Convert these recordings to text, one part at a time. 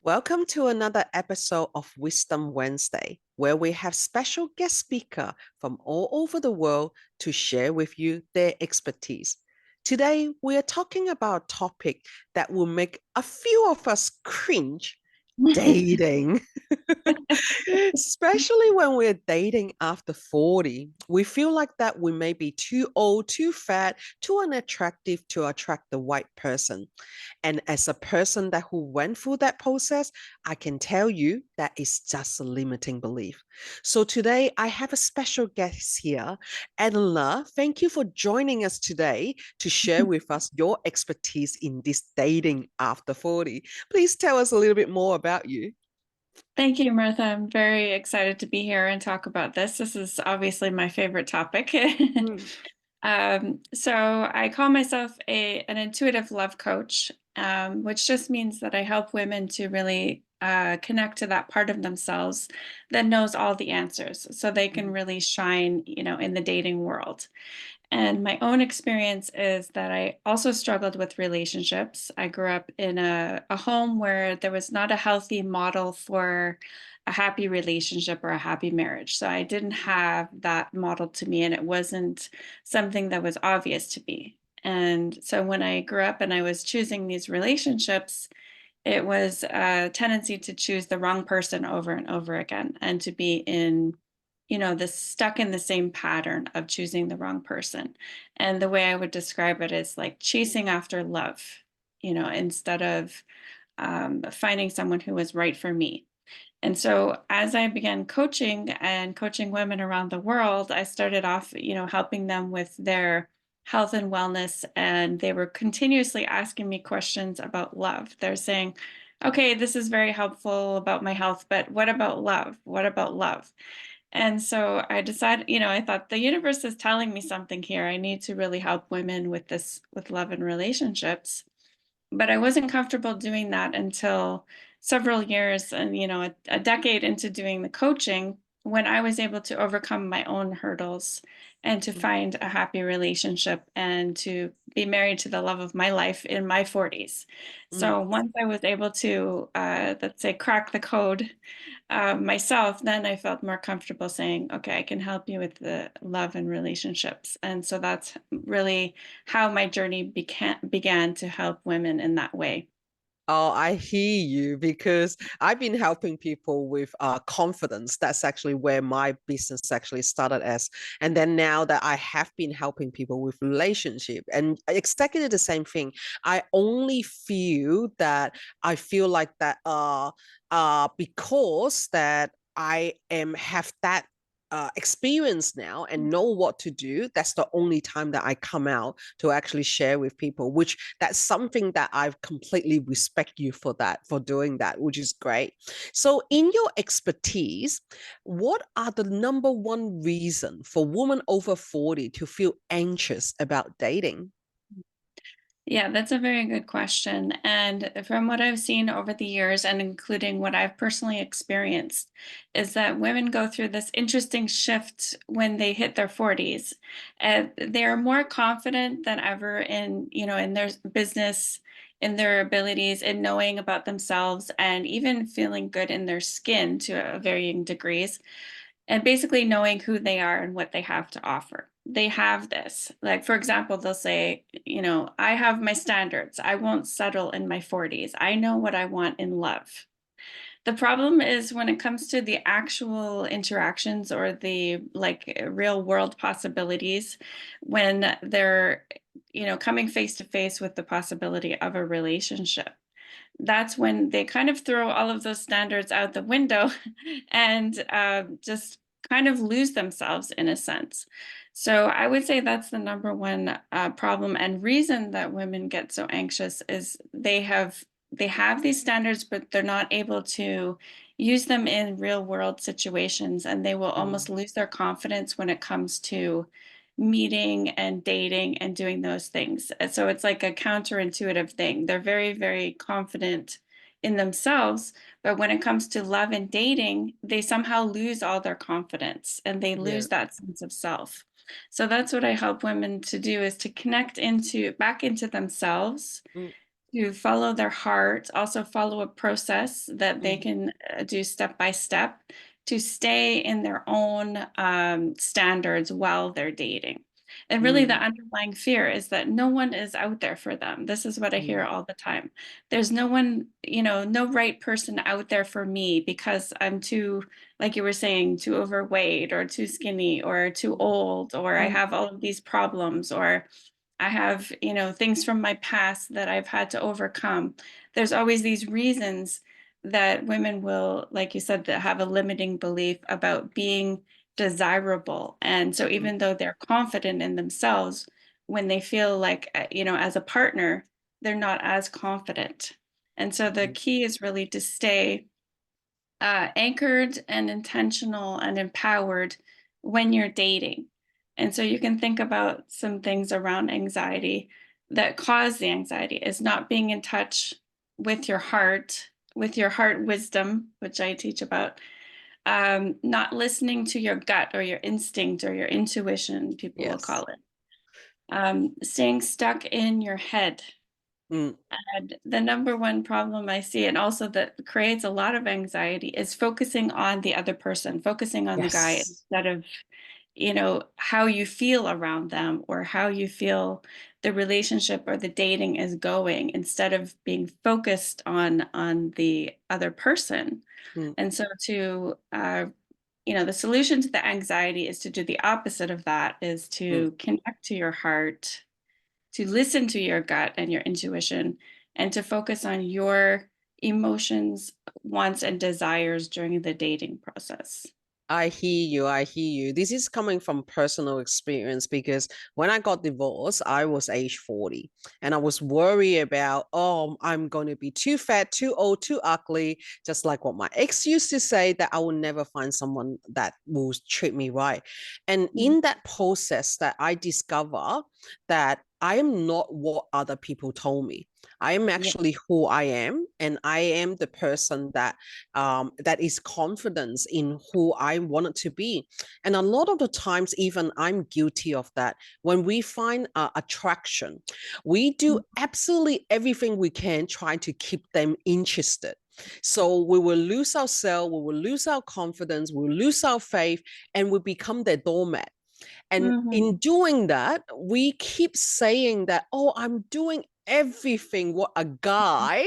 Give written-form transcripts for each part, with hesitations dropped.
Welcome to another episode of Wisdom Wednesday, where we have special guest speaker from all over the world to share with you their expertise. Today, we are talking about a topic that will make a few of us cringe, dating. Especially when we're dating after 40, we feel like that we may be too old, too fat, too unattractive to attract the right person. And as a person that who went through that process, I can tell you that is just a limiting belief. So today I have a special guest here. Eleanor, thank you for joining us today to share with us your expertise in this dating after 40. Please tell us a little bit more about you. Thank you, Martha. I'm very excited to be here and talk about this. This is obviously my favorite topic. Mm, So I call myself an intuitive love coach, which just means that I help women to really connect to that part of themselves that knows all the answers, so they can mm, really shine, in the dating world. And my own experience is that I also struggled with relationships. I grew up in a home where there was not a healthy model for a happy relationship or a happy marriage. So I didn't have that model to me, and it wasn't something that was obvious to me. And so when I grew up and I was choosing these relationships, it was a tendency to choose the wrong person over and over again and to be in this stuck in the same pattern of choosing the wrong person. And the way I would describe it is like chasing after love, instead of finding someone who was right for me. And so as I began coaching and coaching women around the world, I started off, helping them with their health and wellness. And they were continuously asking me questions about love. They're saying, okay, this is very helpful about my health, but what about love? What about love? And so I decided, I thought the universe is telling me something here. I need to really help women with this, with love and relationships. But I wasn't comfortable doing that until several years and, a decade into doing the coaching, when I was able to overcome my own hurdles and to mm, find a happy relationship and to be married to the love of my life in my 40s. mm. So once I was able to, let's say, crack the code myself, then I felt more comfortable saying, okay, I can help you with the love and relationships. And so that's really how my journey began to help women in that way. Oh, I hear you because I've been helping people with confidence. That's actually where my business actually started as. And then now that I have been helping people with relationship and exactly the same thing, I only feel that I feel like that because that I am have that experience now and know what to do. That's the only time that I come out to actually share with people, which that's something that I completely respect you for that, for doing that, which is great. So in your expertise, what are the number one reason for women over 40 to feel anxious about dating? Yeah, that's a very good question. And from what I've seen over the years, and including what I've personally experienced, is that women go through this interesting shift when they hit their 40s. And they're more confident than ever in, in their business, in their abilities, in knowing about themselves, and even feeling good in their skin to varying degrees, and basically knowing who they are and what they have to offer. They have this. Like, for example, they'll say, I have my standards. I won't settle in my 40s. I know what I want in love. The problem is when it comes to the actual interactions or the like real world possibilities, when they're, coming face to face with the possibility of a relationship, that's when they kind of throw all of those standards out the window and just kind of lose themselves in a sense. So I would say that's the number one problem and reason that women get so anxious is they have these standards, but they're not able to use them in real world situations, and they will almost Mm. lose their confidence when it comes to meeting and dating and doing those things. And so it's like a counterintuitive thing. They're very, very confident in themselves, but when it comes to love and dating, they somehow lose all their confidence and they Yeah. lose that sense of self. So that's what I help women to do, is to connect into back into themselves, Mm. to follow their heart, also follow a process that they Mm, can do step by step to stay in their own standards while they're dating. And really, the mm, underlying fear is that no one is out there for them. This is what I hear mm, all the time. There's no one, no right person out there for me because I'm too, like you were saying, too overweight or too skinny or too old, or I mm, have all of these problems, or I have, things from my past that I've had to overcome. There's always these reasons that women will, like you said, that have a limiting belief about being desirable. And so mm, even though they're confident in themselves, when they feel like, as a partner, they're not as confident. And so the mm, key is really to stay anchored and intentional and empowered when you're dating. And so you can think about some things around anxiety that cause the anxiety is not being in touch with your heart wisdom, which I teach about, not listening to your gut or your instinct or your intuition, people will yes. call it, staying stuck in your head. Mm, And the number one problem I see, and also that creates a lot of anxiety, is focusing on the other person, focusing on the guy yes. instead of, how you feel around them or how you feel the relationship or the dating is going instead of being focused on the other person. Mm, And so the solution to the anxiety is to do the opposite of that, is mm. to connect to your heart, to listen to your gut and your intuition, and to focus on your emotions, wants, and desires during the dating process. I hear you. I hear you. This is coming from personal experience because when I got divorced, I was age 40 and I was worried about, oh, I'm going to be too fat, too old, too ugly, just like what my ex used to say that I will never find someone that will treat me right. And Mhm. in that process that I discover that I am not what other people told me. I am Yeah. actually who I am, and I am the person that is confidence in who I wanted to be. And a lot of the times, even I'm guilty of that. When we find attraction, we do Mhm. absolutely everything we can trying to keep them interested. So we will lose ourselves, we will lose our confidence, we will lose our faith, and we become their doormat. And in Mhm. doing that, we keep saying that, oh, I'm doing everything what a guy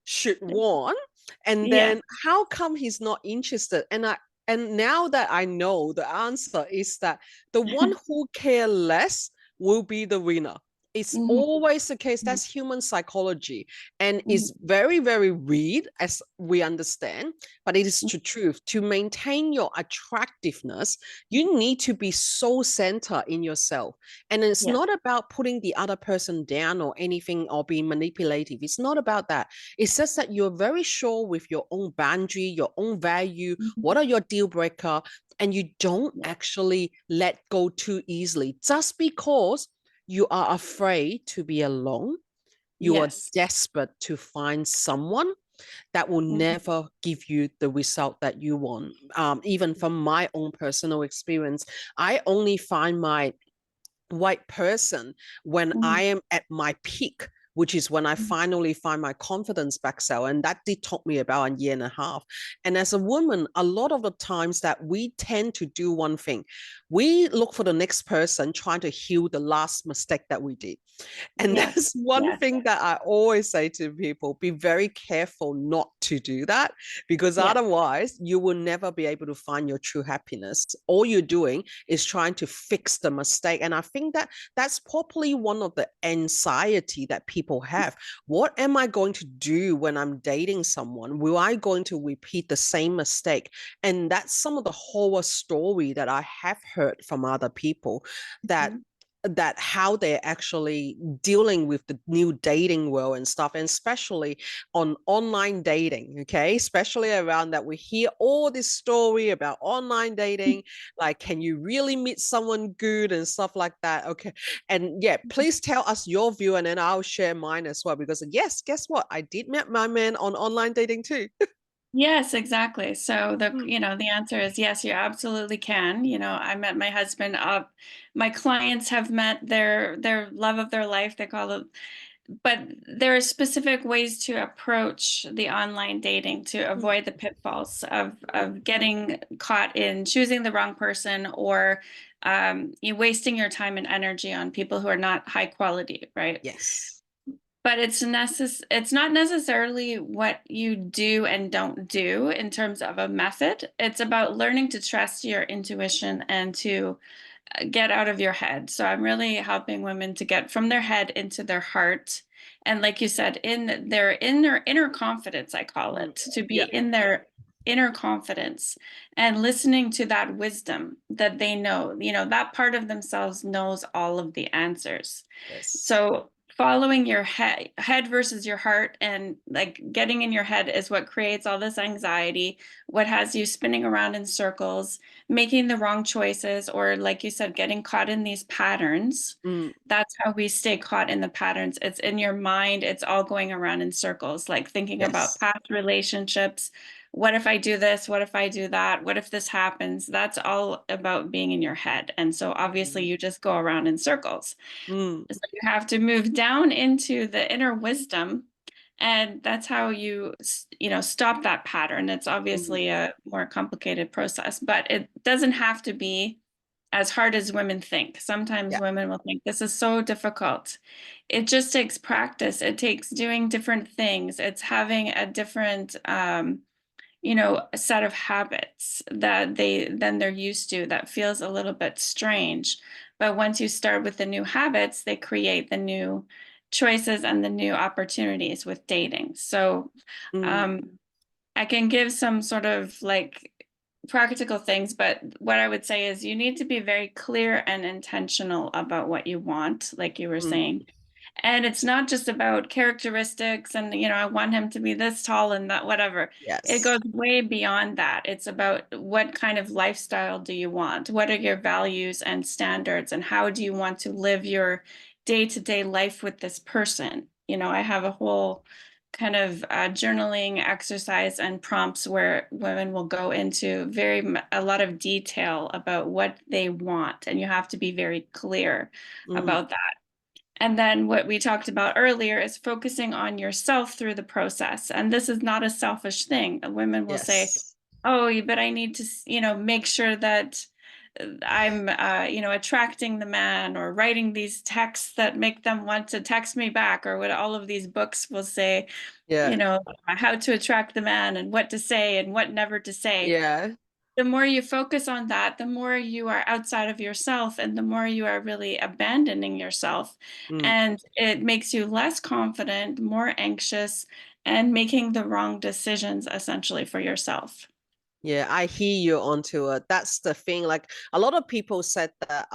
should want. And Yeah. then how come he's not interested? And now that I know the answer is that the one who care less will be the winner. It's Mhm. always the case. Mhm. That's human psychology. And Mhm. it's very, very weird as we understand, but it is Mhm. the truth. To maintain your attractiveness, you need to be so centered in yourself. And it's Yeah. not about putting the other person down or anything or being manipulative. It's not about that. It's just that you're very sure with your own boundary, your own value, Mhm. what are your deal breaker, and you don't Yeah. actually let go too easily just because you are afraid to be alone. You are Yes. desperate to find someone that will Mhm. never give you the result that you want. Even from my own personal experience, I only find my white person when I Mhm. am at my peak, which is when I Mhm. finally find my confidence back cell. And that did take me about a year and a half. And as a woman, a lot of the times that we tend to do one thing, we look for the next person trying to heal the last mistake that we did. And Yes. that's one Yes. thing that I always say to people, be very careful not to do that, because Yes. otherwise you will never be able to find your true happiness. All you're doing is trying to fix the mistake. And I think that that's probably one of the anxiety that people have. What am I going to do when I'm dating someone? Will I going to repeat the same mistake? And that's some of the horror story that I have heard from other people, that Mhm. how they're actually dealing with the new dating world and stuff, and especially on online dating. Okay, especially around that, we hear all this story about online dating, like can you really meet someone good and stuff like that. Okay, and yeah, please tell us your view and then I'll share mine as well, because yes, guess what, I did meet my man on online dating too. Yes, exactly. So Mm, the answer is yes, you absolutely can. I met my husband up. My clients have met their love of their life. They call it but there are specific ways to approach the online dating to Mm. avoid the pitfalls of getting caught in choosing the wrong person, or you wasting your time and energy on people who are not high quality, right? Yes. But it's not necessarily what you do and don't do in terms of a method. It's about learning to trust your intuition and to get out of your head. So I'm really helping women to get from their head into their heart. And like you said, in their inner confidence, I call Mm. it, to be Yeah. in their inner confidence and listening to that wisdom that they know, that part of themselves knows all of the answers. Yes. So following your head versus your heart, and like getting in your head, is what creates all this anxiety, what has you spinning around in circles, making the wrong choices, or like you said, getting caught in these patterns. Mm. That's how we stay caught in the patterns. It's in your mind, it's all going around in circles, like thinking about Yes. past relationships. What if I do this? What if I do that? What if this happens? That's all about being in your head. And so obviously Mm. you just go around in circles. Mm. So you have to move down into the inner wisdom, and that's how stop that pattern. It's Mm. obviously a more complicated process, but it doesn't have to be as hard as women think. Sometimes Yeah. women will think this is so difficult. It just takes practice. It takes doing different things. It's having a different a set of habits that they're used to, that feels a little bit strange. But once you start with the new habits, they create the new choices and the new opportunities with dating. So Mm. um, I can give some sort of like practical things, but what I would say is you need to be very clear and intentional about what you want, like you were Mm. saying. And it's not just about characteristics and, I want him to be this tall and that, whatever. It Yes. goes way beyond that. It's about what kind of lifestyle do you want? What are your values and standards? And how do you want to live your day-to-day life with this person? I have a whole kind of journaling exercise and prompts where women will go into a lot of detail about what they want. And you have to be very clear Mm. about that. And then what we talked about earlier is focusing on yourself through the process. And this is not a selfish thing. Women will say, Yes. "Oh, but I need to, make sure that I'm, attracting the man, or writing these texts that make them want to text me back," or what all of these books will say, Yeah. how to attract the man and what to say and what never to say. Yeah. The more you focus on that, the more you are outside of yourself, and the more you are really abandoning yourself. Mm. And it makes you less confident, more anxious, and making the wrong decisions essentially for yourself. Yeah, I hear you onto it. That's the thing. Like a lot of people said that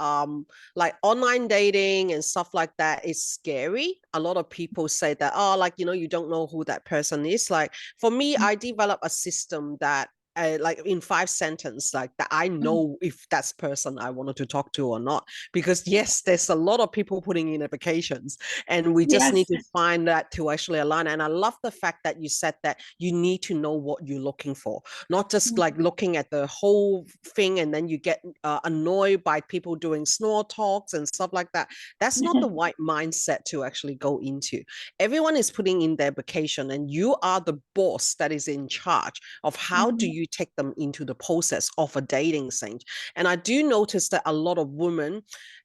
like online dating and stuff like that is scary. A lot of people say that, oh, like you don't know who that person is. Like for me, I developed a system that like in 5 sentences, like that I Mhm. know if that's person I wanted to talk to or not. Because yes, there's a lot of people putting in applications, and we just need Yes. to find that to actually align. And I love the fact that you said that you need to know what you're looking for, not just like looking at the whole thing and then you get annoyed by people doing small talks and stuff like that. That's not the right mindset to actually go into. Everyone is putting in their application, and you are the boss that is in charge of how do Mhm. you take them into the process of a dating stage. And I do notice that a lot of women,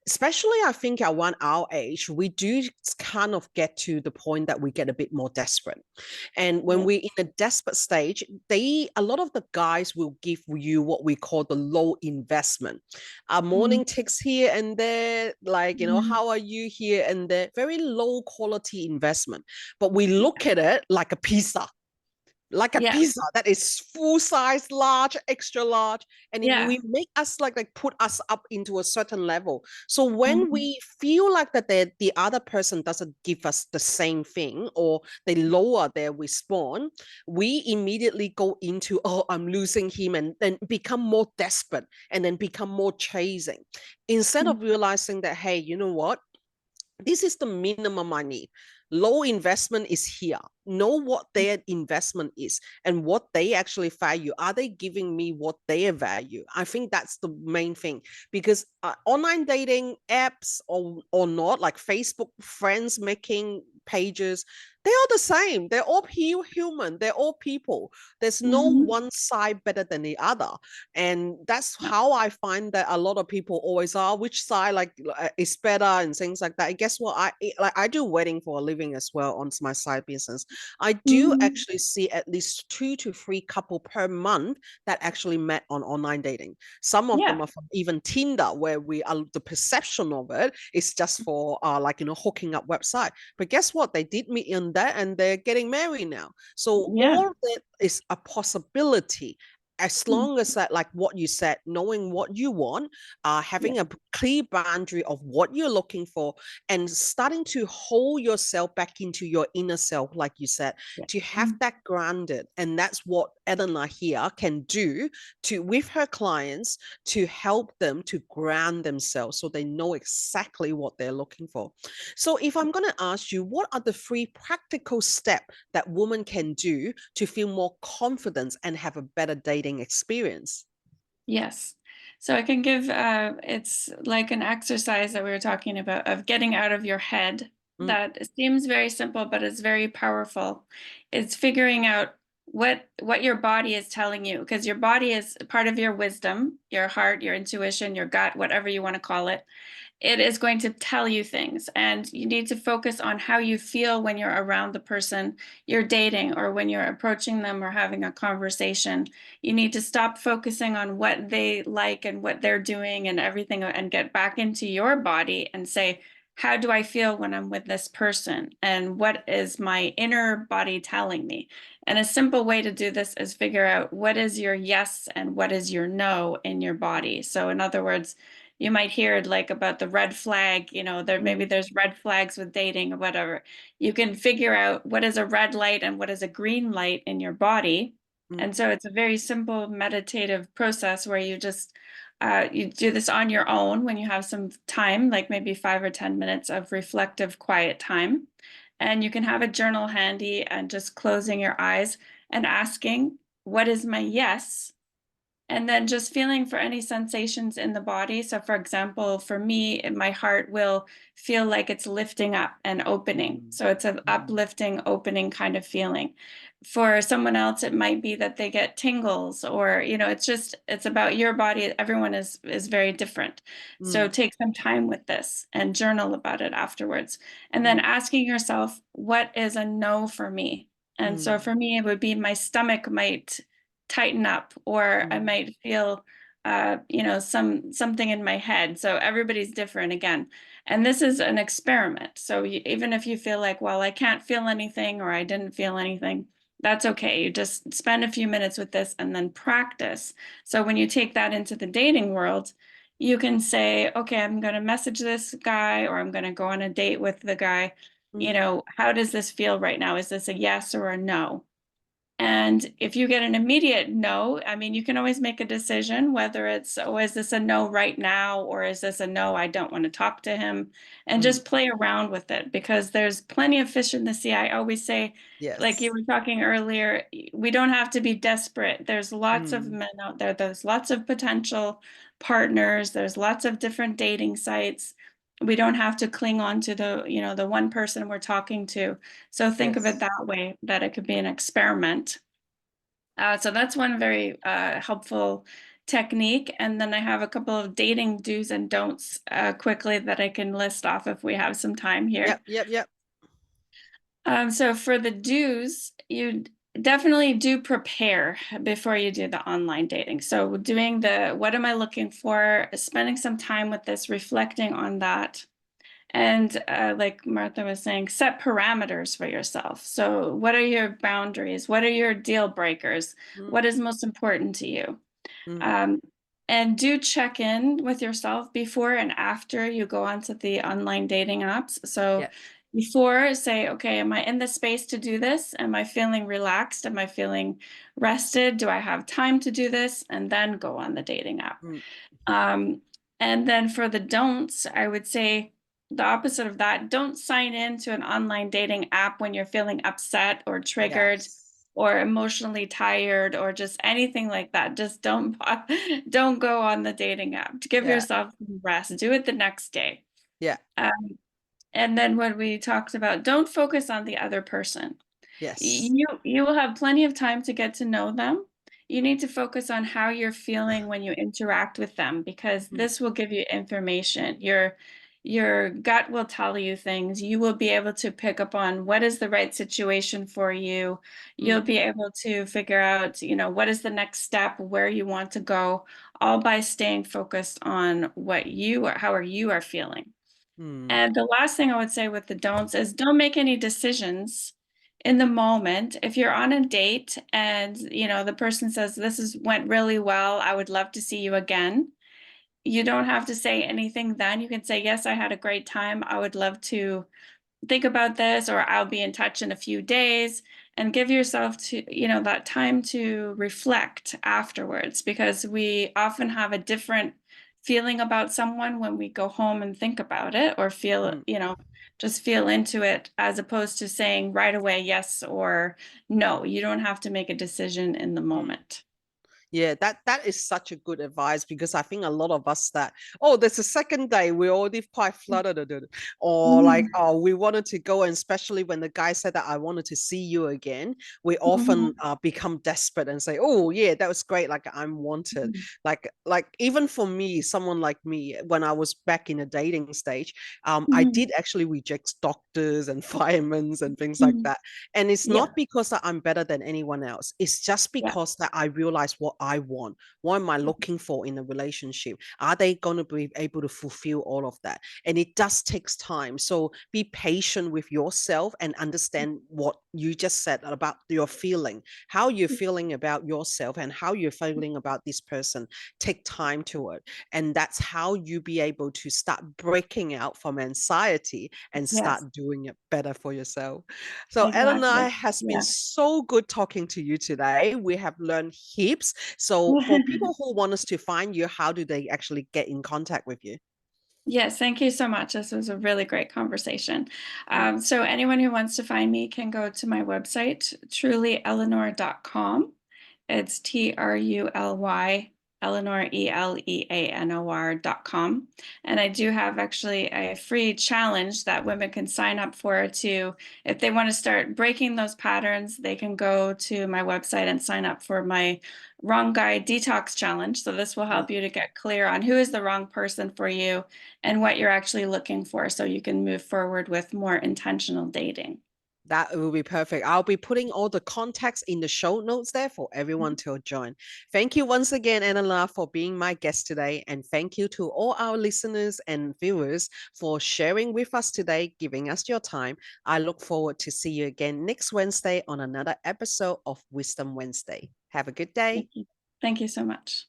especially I think around our age, we do kind of get to the point that we get a bit more desperate. And when Yeah. we're in a desperate stage, a lot of the guys will give you what we call the low investment. A Mhm. morning ticks here and there, like, Mhm. how are you here and there? Very low quality investment. But we look at it like a pizza, like a Yeah. pizza that is full size, large, extra large, and Yeah. we make us like put us up into a certain level. So when Mhm. we feel like that the other person doesn't give us the same thing, or they lower their response, we immediately go into, oh, I'm losing him, and then become more desperate and then become more chasing, instead of realizing that, hey, you know what, this is the minimum I need. Low investment is here. Know what their investment is and what they actually value. Are they giving me what they value? I think that's the main thing, because online dating apps or not, like Facebook friends making pages, they are the same. They're all human. They're all people. There's no Mhm. one side better than the other. And that's how I find that a lot of people always are, which side is better and things like that. And guess what? I do wedding for a living as well on my side business. I do Mhm. actually see at least 2 to 3 couple per month that actually met on online dating. Some of Yeah. them are from even Tinder, where we are the perception of it is just for hooking up website. But guess what? They did meet in that, and they're getting married now. So Yeah. all that is a possibility. As Mm. long as that, like what you said, knowing what you want, Yeah. having a clear boundary of what you're looking for, and starting to hold yourself back into your inner self, like you said, Yeah. to have Mm. that grounded. And that's what Eleanor here can do to with her clients to help them to ground themselves so they know exactly what they're looking for. So if I'm going to ask you, what are the 3 practical steps that women can do to feel more confidence and have a better dating experience? Yes. So I can give it's like an exercise that we were talking about of getting out of your head. Mm, That seems very simple, but it's very powerful. It's figuring out what your body is telling you, because your body is part of your wisdom, your heart, your intuition, your gut, whatever you want to call it. It is going to tell you things, and you need to focus on how you feel when you're around the person you're dating, or when you're approaching them or having a conversation. You need to stop focusing on what they like and what they're doing and everything, and get back into your body and say, how do I feel when I'm with this person, and what is my inner body telling me? And a simple way to do this is figure out what is your yes and what is your no in your body. So in other words, you might hear like about the red flag, there maybe mm, there's red flags with dating or whatever. You can figure out what is a red light and what is a green light in your body. mm, And so it's a very simple meditative process where you do this on your own when you have some time, like maybe 5 or 10 minutes of reflective quiet time. And you can have a journal handy and just closing your eyes and asking, what is my yes? And then just feeling for any sensations in the body. So, for example, for me, my heart will feel like it's lifting up and opening. mm, So, it's an mm, uplifting, opening kind of feeling. For someone else, it might be that they get tingles, or, it's about your body. Everyone is very different. So, mm, take some time with this and journal about it afterwards. And then mm, asking yourself, what is a no for me? And so, mm, for me, it would be my stomach might tighten up, or I mm. might feel something in my head. So everybody's different again. And this is an experiment. So even if you feel like, well, I can't feel anything, or I didn't feel anything, that's okay. You just spend a few minutes with this and then practice. So when you take that into the dating world, you can say, okay, I'm going to message this guy, or I'm going to go on a date with the guy. Mm, How does this feel right now? Is this a yes or a no? And if you get an immediate no, I mean, you can always make a decision whether it's, oh, is this a no right now? Or is this a no, I don't want to talk to him? And mm. just play around with it, because there's plenty of fish in the sea. I always say, like you Yes. were talking earlier, we don't have to be desperate. There's lots of Mm, men out there, there's lots of potential partners, there's lots of different dating sites. We don't have to cling on to the one person we're talking to. So think of it yes. that way, that it could be an experiment. So that's one very helpful technique. And then I have a couple of dating do's and don'ts quickly that I can list off if we have some time Yep, here. yep, yep. So for the do's, you definitely do prepare before you do the online dating. So doing the what am I looking for, spending some time with this, reflecting on that. And like Martha was saying, set parameters for yourself. So, what are your boundaries? What are your deal breakers? Mm, What is most important to you? mm. Um, and do check in with yourself before and after you go onto the online dating apps. So, Yeah. before, say, okay, am I in the space to do this? Am I feeling relaxed? Am I feeling rested? Do I have time to do this? And then go on the dating app. Mm, Um, and then for the don'ts, I would say the opposite of that. Don't sign in to an online dating app when you're feeling upset or triggered yes. or emotionally tired or just anything like that. Just don't don't go on the dating app. To give Yeah. yourself some rest. Do it the next day. Yeah. Um, And then when we talked about don't focus on the other person. Yes. You will have plenty of time to get to know them. You need to focus on how you're feeling when you interact with them because Mm, this will give you information. Your gut will tell you things. You will be able to pick up on what is the right situation for you. You'll mm, be able to figure out, what is the next step, where you want to go, all by staying focused on how you are feeling. mm, And the last thing I would say with the don'ts is don't make any decisions in the moment. If you're on a date and, the person says, this is went really well, I would love to see you again. You don't have to say anything then. You can say, yes, I had a great time. I would love to think about this, or I'll be in touch in a few days, and give yourself that time to reflect afterwards, because we often have a different feeling about someone when we go home and think about it, or mm. just feel into it, as opposed to saying right away yes or no. You don't have to make a decision in the Mm. moment. Yeah, that is such a good advice because I think a lot of us that, oh, there's a second day, we're already quite flooded, or like, Mhm. oh, we wanted to go, and especially when the guy said that I wanted to see you again, we often Mhm. become desperate and say, oh yeah, that was great, like I'm wanted. Mhm. Like even for me, someone like me, when I was back in a dating stage, I Mhm. did actually reject doctors and firemen and things like Mhm. that. And it's Yeah. not because that I'm better than anyone else. It's just Yeah. because that I realize what I want. What am I looking for in a relationship? Are they going to be able to fulfill all of that? And it does takes time. So be patient with yourself and understand what you just said about your feeling, how you're feeling about yourself and how you're feeling about this person. Take time to it. And that's how you be able to start breaking out from anxiety and Yes, start doing it better for yourself. So, Eleanor, exactly. it has been Yeah. so good talking to you today. We have learned heaps. So, for people who want us to find you, how do they actually get in contact with you? Yes, thank you so much. This was a really great conversation. Mm. So anyone who wants to find me can go to my website, trulyeleanor.com. It's TRULY, Eleanor, ELEANOR.com. And I do have actually a free challenge that women can sign up for to, if they want to start breaking those patterns, they can go to my website and sign up for my Wrong Guy Detox Challenge. So this will Mm. help you to get clear on who is the wrong person for you and what you're actually looking for, so you can move forward with more intentional dating. That will be perfect. I'll be putting all the contacts in the show notes there for everyone to join. Thank you once again, Anna, for being my guest today. And thank you to all our listeners and viewers for sharing with us today, giving us your time. I look forward to see you again next Wednesday on another episode of Wisdom Wednesday. Have a good day. Thank you. Thank you so much.